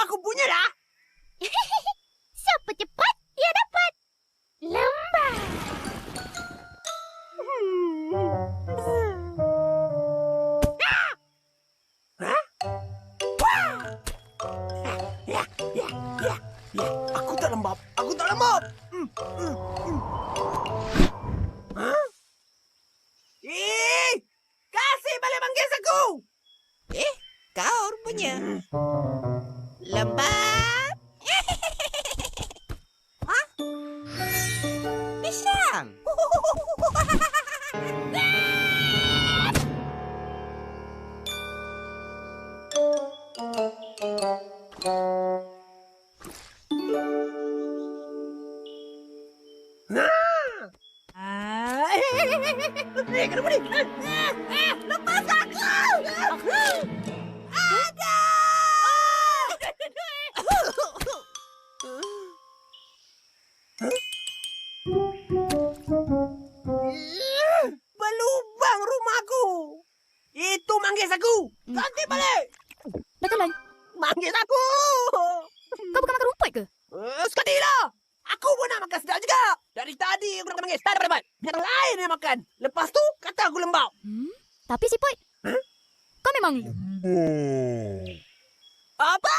aku punya dah. Siapa cepat, dia dapat. Lambat. Ya, aku tak lembab. Kasih balik manggis aku. Kau rupanya. Lembab. Hah? Pisang. Kenapa ni? Lepas aku! Ada! Berlubang rumahku! Itu manggis aku! Ganti balik! Betulan, Manggis aku! kau bukan makan rumput ke? Sekali lah! Aku pun nak makan sedap juga! Dari tadi aku nak manggis, tak dapat. Yang lain yang makan. Lepas tu, kata aku lembab. Tapi Siput, kau memang Apa?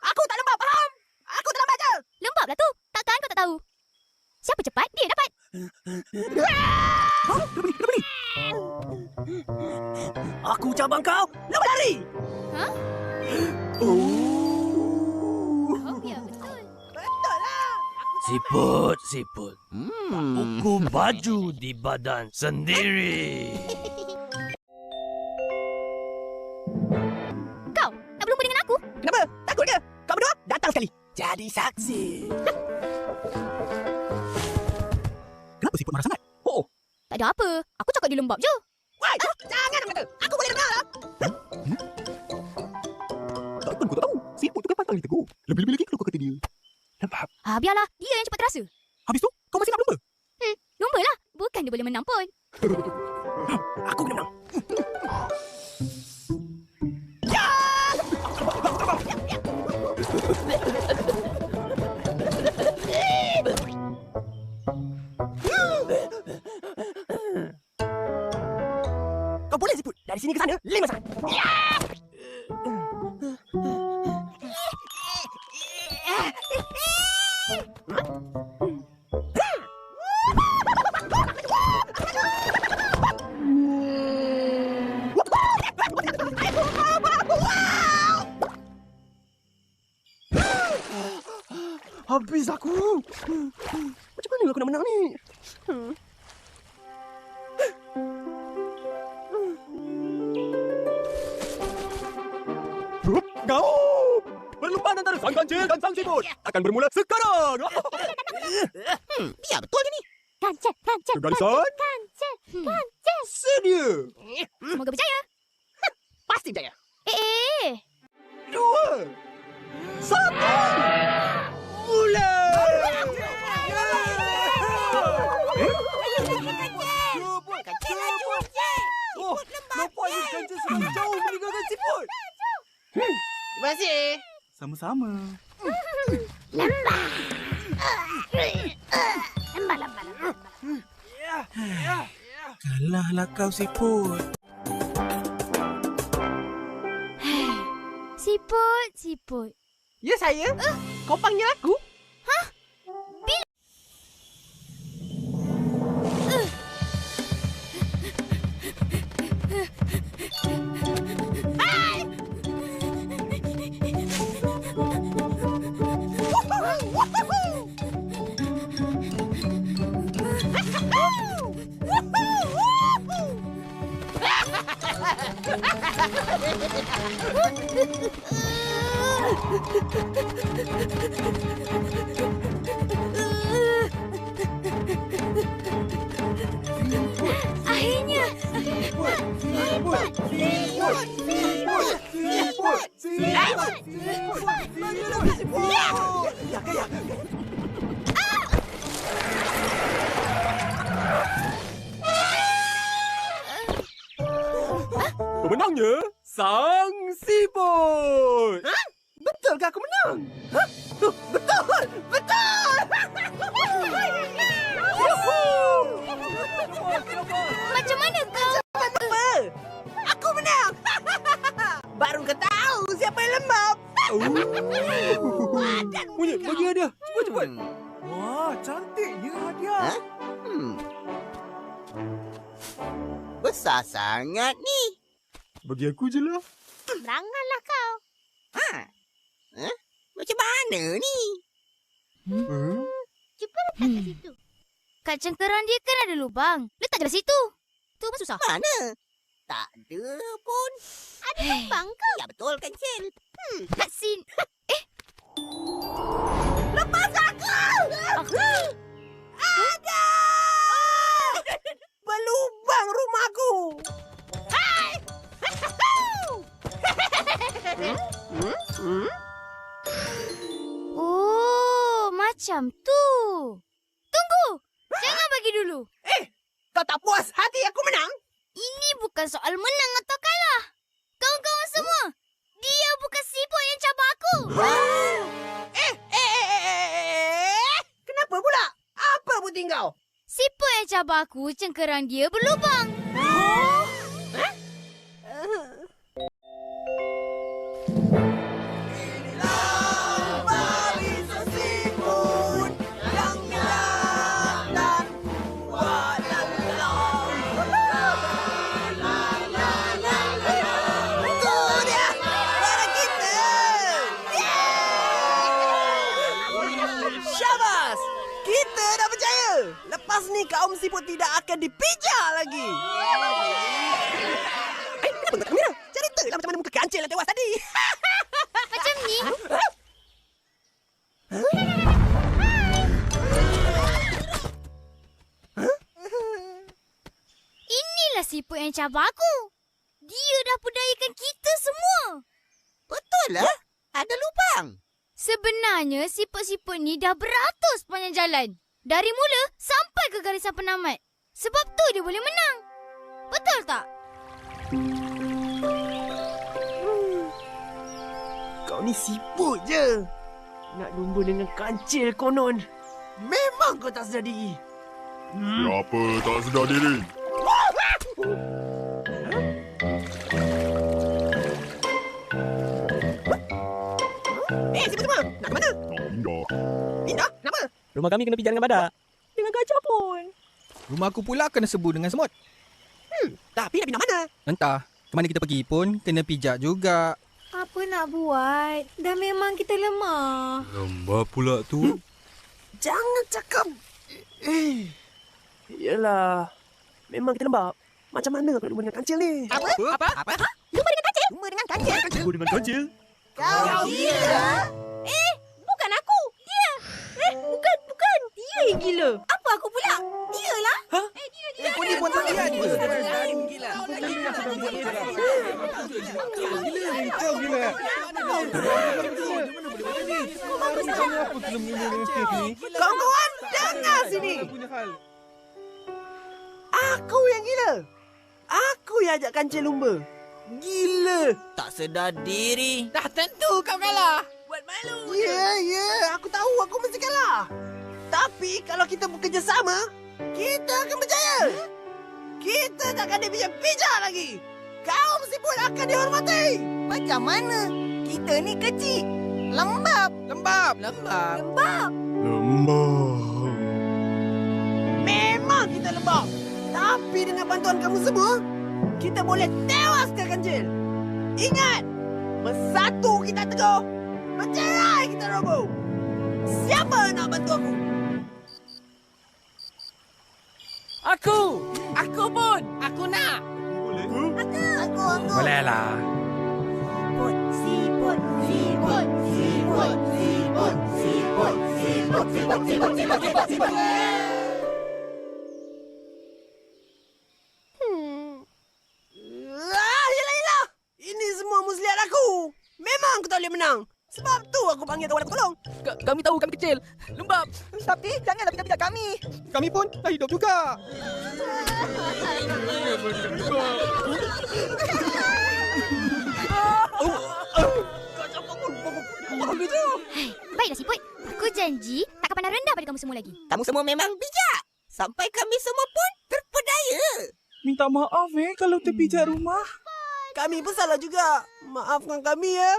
Aku tak lembab, faham? Aku tak lembab je! lembab lah tu. Takkan kau tak tahu? Siapa cepat, dia dapat. Aku cabang kau, lepas lari! Ha? Oh, Ya, betul. betul lah! Siput. Ukur baju di badan sendiri. Kau nak berlumba dengan aku? Kenapa? Takut ke? Kau berdua datang sekali. Jadi saksi. Kenapa siput marah sangat? Oh, Tak ada apa. Aku cakap dia lembab je. wai, jangan nak kata. Aku boleh dengar lah. Takkan kau tak tahu. Siput tu kan pantang ditegur. Lebih-lebih lagi kalau kau kata dia lembab. Biarlah. Dia yang cepat terasa. Habis tu, kau masih nak berlumba? Lumba lah. Bukan dia boleh menang pun. Aku kena menang. Kau boleh siput. Dari sini ke sana, 5 saat. Habis aku. Macam mana aku nak menang ni? Kau! Perlumbaan antara sang kancil dan sang siput akan bermula sekarang. Biar betul je ni. Kancil. Garisan. Kancil. Sedia. Semoga berjaya. Pasti berjaya. 2, 1. Mula! Oh, nampaknya kancil sedang jauh meninggalkan siput. Terima kasih. Sama-sama. Lambat. Kalahlah kau siput. Siput. Ya saya? Kau panggil aku? Akhirnya. Pemenangnya Sang siput. Betul ke aku menang? Hah? Betul! Betul! Macam mana kau? Apa? Aku menang! Baru kau tahu siapa yang lembab. Punya, bagi hadiah. Cepat. Wah, cantiknya hadiah. Ha? Besar sangat ni. Bagi aku je lah. Beranganlah kau. Ha? Macam mana ni? Cuba letak kat situ. Kat cengkeran dia kan ada lubang. Letak je lah situ. Tu pun susah. Mana? Tak ada pun. Ada lubang ke? Ya betul kancil. Kat sini. Lepas aku! Ada! Berlubang rumahku! Oh, macam tu. Tunggu. Jangan bagi dulu. Kau tak puas hati aku menang? Ini bukan soal menang atau kalah. Kawan-kawan semua, dia bukan siput yang cabar aku. Kenapa pula? Apa putih kau? Siput yang cabar aku, cengkeran dia berlubang. Syabas! Kita dah berjaya! Lepas ni kaum siput tidak akan dipijak lagi! Kenapa tak kamera? Ceritalah macam mana muka kancil yang tewas tadi! Macam ni. Inilah siput yang cabar aku. Dia dah budayakan kita semua. Betul lah. Ada lubang. Sebenarnya siput-siput ni dah beratur sepanjang jalan. Dari mula sampai ke garisan penamat. Sebab tu dia boleh menang. Betul tak? Kau ni siput je! Nak lumba dengan kancil konon. Memang kau tak sedar diri. Siapa tak sedar diri? Siput semua! Nak ke mana? Nak pindah. Pindah? Kenapa? Rumah kami kena pijak dengan badak. Dengan gajah pun. Rumah aku pula kena sebu dengan semut. Tapi nak pindah mana? Entah, ke mana kita pergi pun kena pijak juga. Apa nak buat? Dah memang kita lemah. Lembab pula tu. Jangan cakap. Yelah. Memang kita lembab. Macam mana aku nak lumba dengan kancil ni? Apa? Lumba dengan kancil? Lumba dengan kancil? Lumba dengan kancil. Kau gila? Bukan aku. Dia. Bukan. Dia yang gila. Apa aku pula? Dia lah. Kau ni pun tak lihat dia. Kau gila. Kawan-kawan, dengar sini. Aku yang gila. Aku yang ajak kancil lumba. Gila. Tak sedar diri. Dah tentu kau kalah. Buat malu. Ya. Aku tahu aku mesti kalah. Tapi kalau kita bekerjasama, kita akan berjaya. Kita tak akan dipijak-pijak lagi. Kaum siput akan dihormati. Macam mana? Kita ni kecil. Lembab. Lembab. Lembab. Memang kita lembab. Tapi dengan bantuan kamu semua, kita boleh tewaskan kancil. Ingat, bersatu kita teguh, bercerai kita roboh. Siapa nak bantu aku? Aku pun. Aku nak. Boleh lah. Siput. Yelah. Ini semua muslihat aku. Memang aku tak boleh menang. Sebab tu aku panggil kawan aku tolong. Kami tahu kami kecil. Lembab. Tapi janganlah pijak kami. Kami pun dah hidup juga. janji takkan pandang rendah pada kamu semua lagi. Kamu semua memang bijak. Sampai kami semua pun terpedaya. Minta maaf kalau terpijak rumah. Kami pun salah juga. Maafkan kami ya.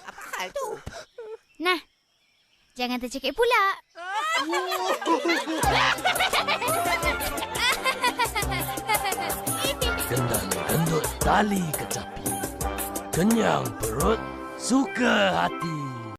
Apa hal tu? Nah, jangan tercekik pula. Gendang gendut tali kecapi. Kenyang perut, suka hati.